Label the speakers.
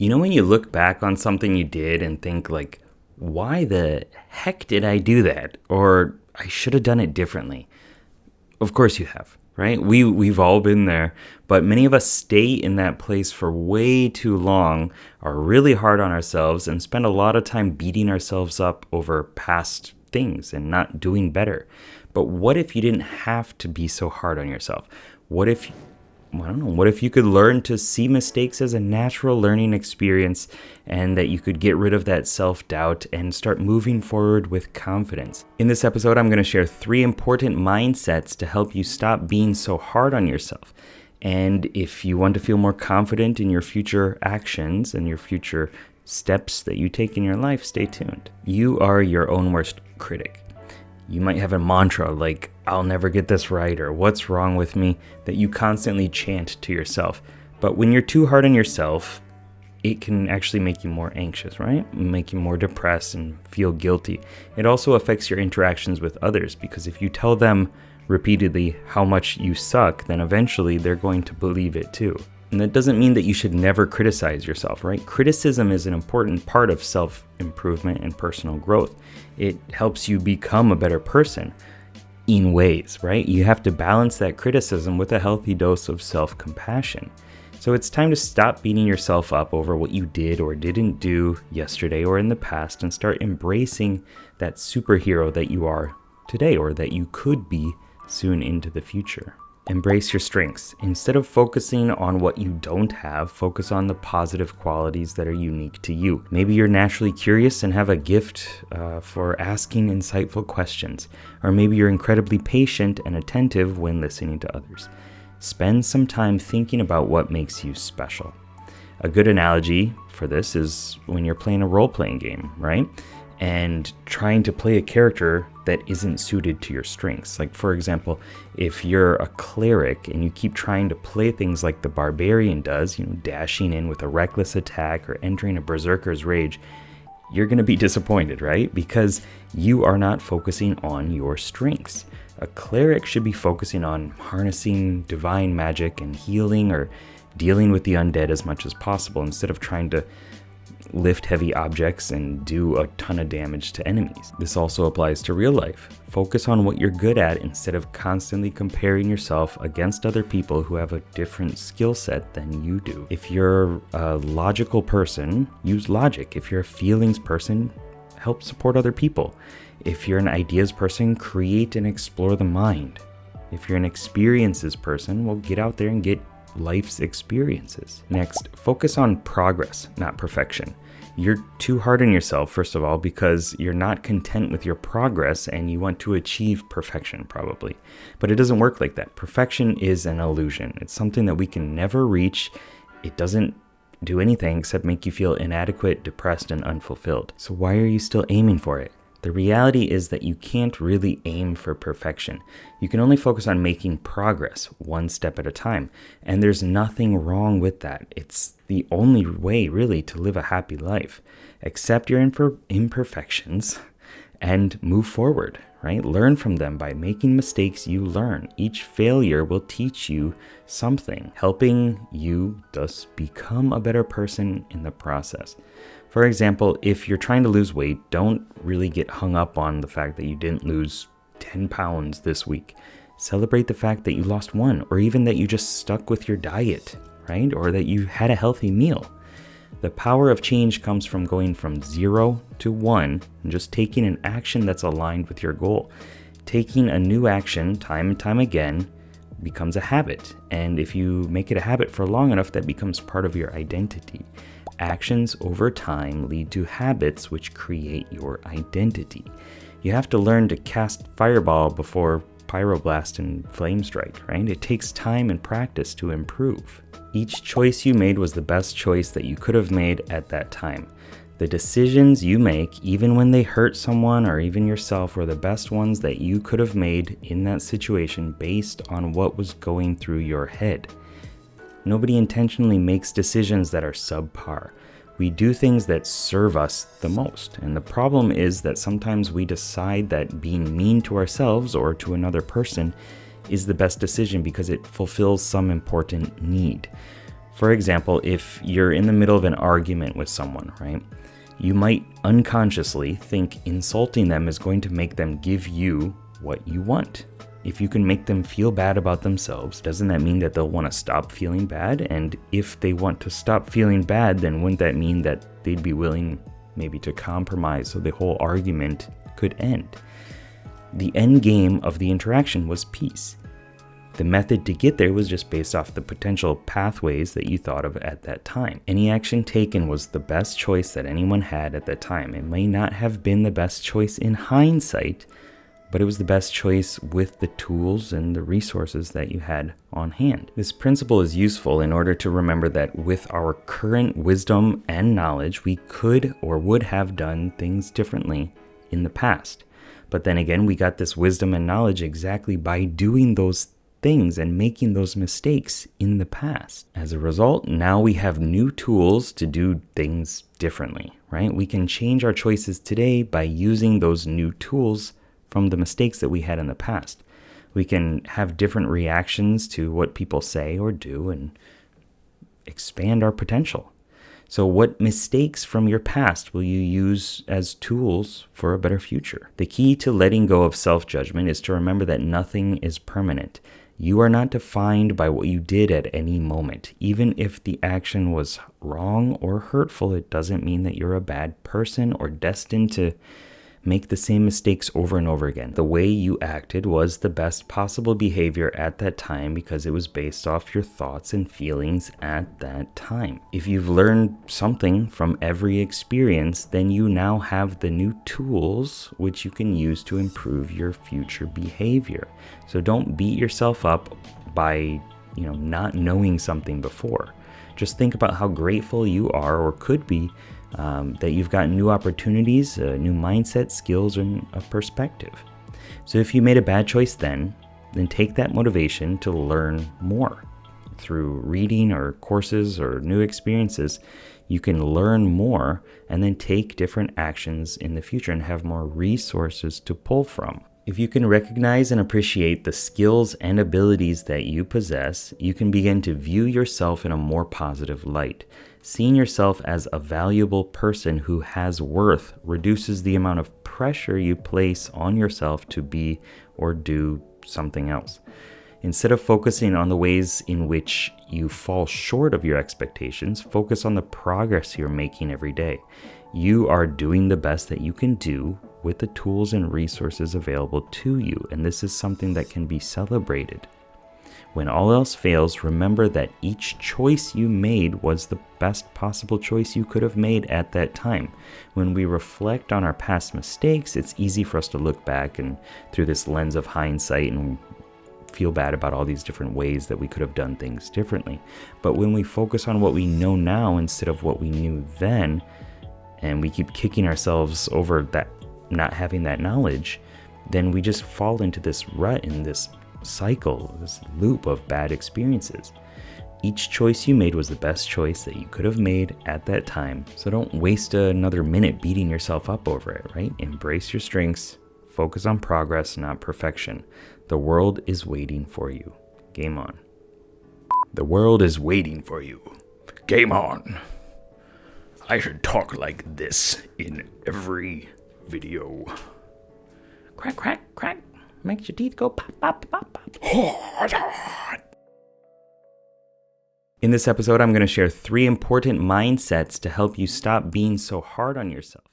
Speaker 1: You know when you look back on something you did and think like, why the heck did I do that? Or I should have done it differently. Of course you have, right? We've all been there, but many of us stay in that place for way too long, are really hard on ourselves, and spend a lot of time beating ourselves up over past things and not doing better. But what if you didn't have to be so hard on yourself? What if I don't know, what if you could learn to see mistakes as a natural learning experience and that you could get rid of that self-doubt and start moving forward with confidence? In this episode, I'm going to share 3 important mindsets to help you stop being so hard on yourself. And if you want to feel more confident in your future actions and your future steps that you take in your life, stay tuned. You are your own worst critic. You might have a mantra like, I'll never get this right, or what's wrong with me, that you constantly chant to yourself. But when you're too hard on yourself, it can actually make you more anxious, right? Make you more depressed and feel guilty. It also affects your interactions with others, because if you tell them repeatedly how much you suck, then eventually they're going to believe it too. And that doesn't mean that you should never criticize yourself, right? Criticism is an important part of self-improvement and personal growth. It helps you become a better person in ways, right? You have to balance that criticism with a healthy dose of self-compassion. So it's time to stop beating yourself up over what you did or didn't do yesterday or in the past and start embracing that superhero that you are today or that you could be soon into the future. Embrace your strengths. Instead of focusing on what you don't have, focus on the positive qualities that are unique to you. Maybe you're naturally curious and have a gift for asking insightful questions. Or maybe you're incredibly patient and attentive when listening to others. Spend some time thinking about what makes you special. A good analogy for this is when you're playing a role-playing game, right? And trying to play a character that isn't suited to your strengths. Like, for example, if you're a cleric and you keep trying to play things like the barbarian does, dashing in with a reckless attack or entering a berserker's rage, you're going to be disappointed, right? Because you are not focusing on your strengths. A cleric should be focusing on harnessing divine magic and healing or dealing with the undead as much as possible instead of trying to lift heavy objects and do a ton of damage to enemies. This also applies to real life. Focus on what you're good at instead of constantly comparing yourself against other people who have a different skill set than you do. If you're a logical person, use logic. If you're a feelings person, help support other people. If you're an ideas person, create and explore the mind. If you're an experiences person, well, get out there and get life's experiences. Next, focus on progress, not perfection. You're too hard on yourself, first of all, because you're not content with your progress and you want to achieve perfection, probably. But it doesn't work like that. Perfection is an illusion. It's something that we can never reach. It doesn't do anything except make you feel inadequate, depressed, and unfulfilled. So why are you still aiming for it? The reality is that you can't really aim for perfection. You can only focus on making progress one step at a time. And there's nothing wrong with that. It's the only way, really, to live a happy life. Accept your imperfections and move forward, right? Learn from them. By making mistakes, you learn. Each failure will teach you something, helping you thus become a better person in the process. For example, if you're trying to lose weight, don't really get hung up on the fact that you didn't lose 10 pounds this week. Celebrate the fact that you lost 1, or even that you just stuck with your diet, right? Or that you had a healthy meal. The power of change comes from going from 0 to 1 and just taking an action that's aligned with your goal. Taking a new action time and time again becomes a habit. And if you make it a habit for long enough, that becomes part of your identity. Actions over time lead to habits which create your identity. You have to learn to cast fireball before pyroblast and flame strike, right? It takes time and practice to improve. Each choice you made was the best choice that you could have made at that time. The decisions you make, even when they hurt someone or even yourself, were the best ones that you could have made in that situation based on what was going through your head. Nobody intentionally makes decisions that are subpar. We do things that serve us the most. And the problem is that sometimes we decide that being mean to ourselves or to another person is the best decision because it fulfills some important need. For example, if you're in the middle of an argument with someone, right? You might unconsciously think insulting them is going to make them give you what you want. If you can make them feel bad about themselves, doesn't that mean that they'll want to stop feeling bad? And if they want to stop feeling bad, then wouldn't that mean that they'd be willing maybe to compromise so the whole argument could end? The end game of the interaction was peace. The method to get there was just based off the potential pathways that you thought of at that time. Any action taken was the best choice that anyone had at that time. It may not have been the best choice in hindsight, but it was the best choice with the tools and the resources that you had on hand. This principle is useful in order to remember that with our current wisdom and knowledge, we could or would have done things differently in the past. But then again, we got this wisdom and knowledge exactly by doing those things and making those mistakes in the past. As a result, now we have new tools to do things differently, right? We can change our choices today by using those new tools from the mistakes that we had in the past. We can have different reactions to what people say or do and expand our potential. So what mistakes from your past will you use as tools for a better future? The key to letting go of self-judgment is to remember that nothing is permanent. You are not defined by what you did at any moment. Even if the action was wrong or hurtful, it doesn't mean that you're a bad person or destined to make the same mistakes over and over again. The way you acted was the best possible behavior at that time because it was based off your thoughts and feelings at that time. If you've learned something from every experience, then you now have the new tools which you can use to improve your future behavior. So don't beat yourself up by, not knowing something before. Just think about how grateful you are or could be that you've got new opportunities, a new mindset, skills, and a perspective. So if you made a bad choice then take that motivation to learn more. Through reading or courses or new experiences, you can learn more and then take different actions in the future and have more resources to pull from. If you can recognize and appreciate the skills and abilities that you possess, you can begin to view yourself in a more positive light. Seeing yourself as a valuable person who has worth reduces the amount of pressure you place on yourself to be or do something else. Instead of focusing on the ways in which you fall short of your expectations, focus on the progress you're making every day. You are doing the best that you can do with the tools and resources available to you, and this is something that can be celebrated. When all else fails, remember that each choice you made was the best possible choice you could have made at that time. When we reflect on our past mistakes, it's easy for us to look back and through this lens of hindsight and feel bad about all these different ways that we could have done things differently. But when we focus on what we know now instead of what we knew then, and we keep kicking ourselves over that not having that knowledge, then we just fall into this rut, in this cycle, this loop of bad experiences. Each choice you made was the best choice that you could have made at that time. So don't waste another minute beating yourself up over it, right? Embrace your strengths, focus on progress, not perfection. The world is waiting for you. Game on. The world is waiting for you. Game on. I should talk like this in every video. Crack, crack, crack. Makes your teeth go pop, pop, pop, pop. In this episode, I'm going to share 3 important mindsets to help you stop being so hard on yourself.